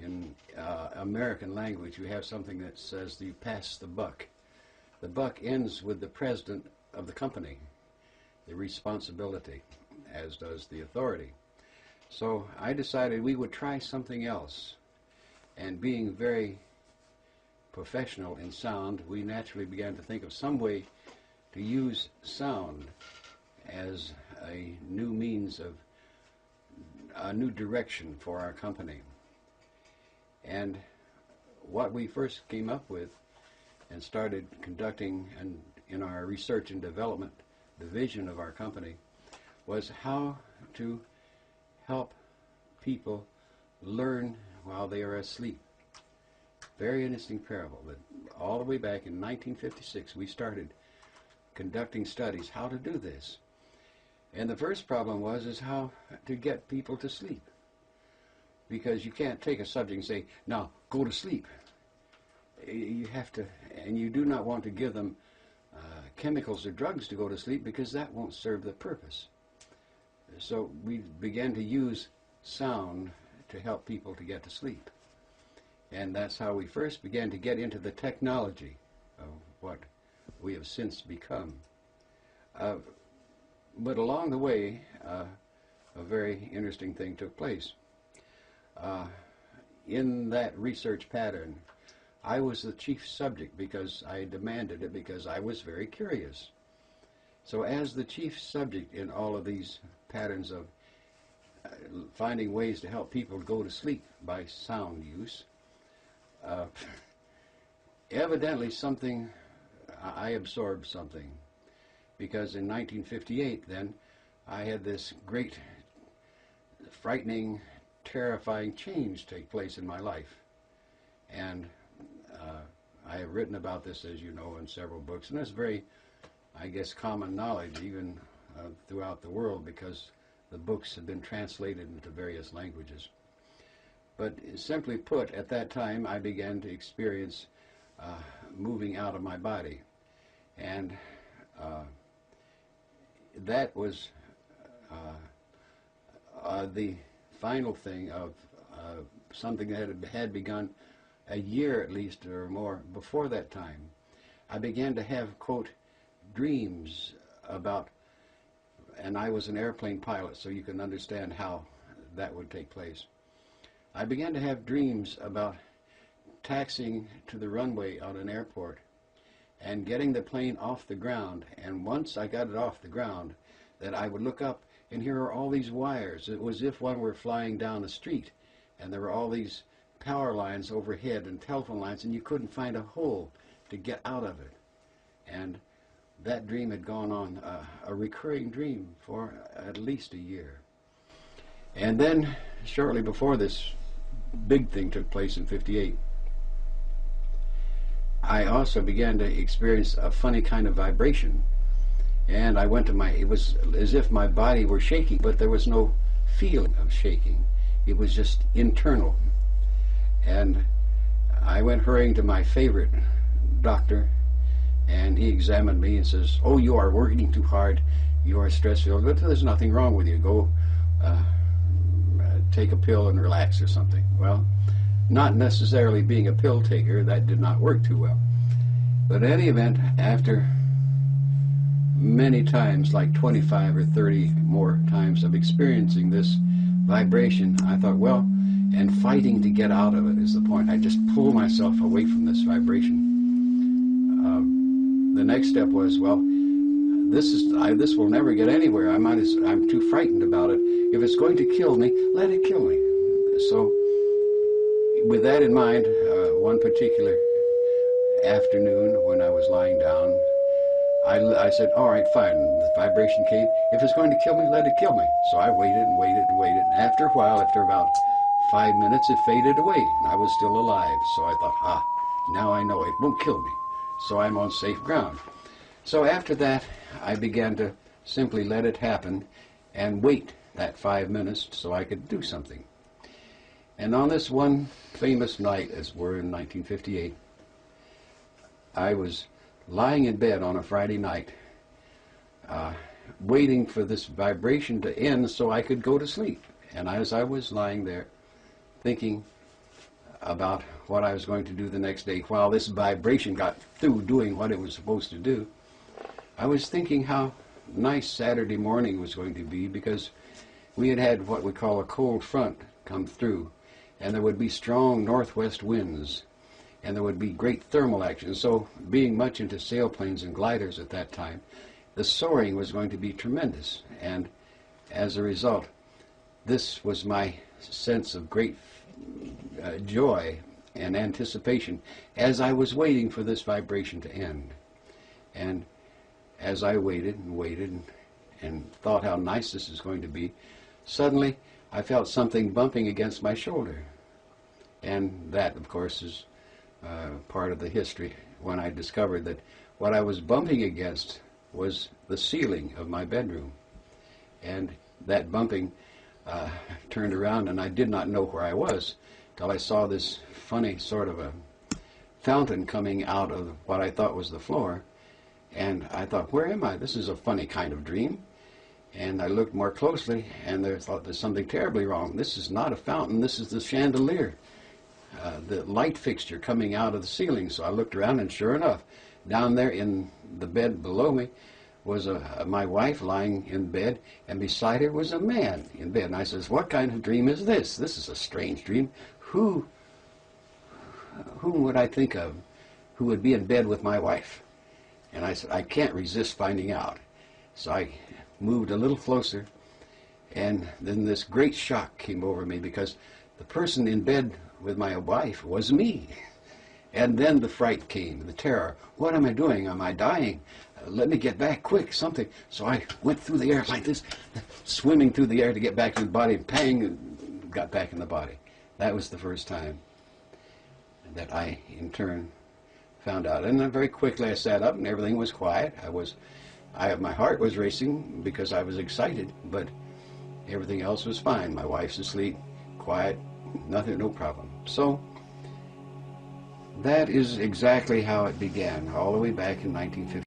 In American language, you have something that says you pass the buck. The buck ends with the president of the company, the responsibility, as does the authority. So I decided we would try something else. And being very professional in sound, we naturally began to think of some way to use sound as a new means of a new direction for our company. And what we first came up with and started conducting in our research and development division of our company was how to help people learn while they are asleep. Very interesting parable that all the way back in 1956 we started conducting studies how to do this. And the first problem is how to get people to sleep. Because you can't take a subject and say, now go to sleep. You have to, and you do not want to give them chemicals or drugs to go to sleep because that won't serve the purpose. So we began to use sound to help people to get to sleep. And that's how we first began to get into the technology of what we have since become. But along the way, a very interesting thing took place. In that research pattern, I was the chief subject because I demanded it because I was very curious. So as the chief subject in all of these patterns of finding ways to help people go to sleep by sound use, evidently I absorbed something, because in 1958 then I had this great, frightening, terrifying change take place in my life. And I have written about this, as you know, in several books, and it's very, I guess, common knowledge even throughout the world because the books have been translated into various languages. But simply put, at that time I began to experience moving out of my body, and that was the final thing of something that had begun a year at least or more before that time. I began to have, quote, dreams about, and I was an airplane pilot, so you can understand how that would take place. I began to have dreams about taxiing to the runway on an airport and getting the plane off the ground, and once I got it off the ground, that I would look up and here are all these wires. It was as if one were flying down the street, and there were all these power lines overhead and telephone lines, and you couldn't find a hole to get out of it. And that dream had gone on, a recurring dream, for at least a year. And then, shortly before this big thing took place in '58, I also began to experience a funny kind of vibration. And I went to it was as if my body were shaking, but there was no feeling of shaking. It was just internal. And I went hurrying to my favorite doctor, and he examined me and says, "Oh, you are working too hard. You are stress-filled, but there's nothing wrong with you. Go take a pill and relax or something." Well, not necessarily being a pill taker, that did not work too well. But in any event, after many times, like 25 or 30 more times of experiencing this vibration, I thought, well, and fighting to get out of it is the point. I just pull myself away from this vibration. The next step was, well, this will never get anywhere. I'm too frightened about it. If it's going to kill me, let it kill me. So, with that in mind, one particular afternoon when I was lying down, I said, all right, fine. The vibration came. If it's going to kill me, let it kill me. So I waited and waited and waited. And after a while, after about 5 minutes, it faded away, and I was still alive. So I thought, now I know it won't kill me. So I'm on safe ground. So after that, I began to simply let it happen and wait that 5 minutes so I could do something. And on this one famous night, as we're in 1958, I was lying in bed on a Friday night, waiting for this vibration to end so I could go to sleep. And as I was lying there, thinking, about what I was going to do the next day. While this vibration got through doing what it was supposed to do, I was thinking how nice Saturday morning was going to be, because we had had what we call a cold front come through, and there would be strong northwest winds, and there would be great thermal action. So, being much into sailplanes and gliders at that time, the soaring was going to be tremendous. And as a result, this was my sense of great joy and anticipation as I was waiting for this vibration to end. And as I waited and waited and thought how nice this is going to be, suddenly I felt something bumping against my shoulder. And that, of course, is part of the history when I discovered that what I was bumping against was the ceiling of my bedroom. And that bumping turned around, and I did not know where I was till I saw this funny sort of a fountain coming out of what I thought was the floor. And I thought, where am I? This is a funny kind of dream. And I looked more closely, and I thought, there's something terribly wrong. This is not a fountain. This is the chandelier, the light fixture coming out of the ceiling. So I looked around, and sure enough, down there in the bed below me was my wife lying in bed, and beside her was a man in bed. And I says, what kind of dream is this? This is a strange dream. Who would I think of who would be in bed with my wife? And I said, I can't resist finding out. So I moved a little closer, and then this great shock came over me, because the person in bed with my wife was me. And then the fright came, the terror. What am I doing? Am I dying? Let me get back quick, something. So I went through the air like this, swimming through the air to get back to the body, and pang, and got back in the body. That was the first time that I, in turn, found out. And then very quickly I sat up, and everything was quiet. My heart was racing because I was excited, but everything else was fine. My wife's asleep, quiet, nothing, no problem. So that is exactly how it began, all the way back in 1950.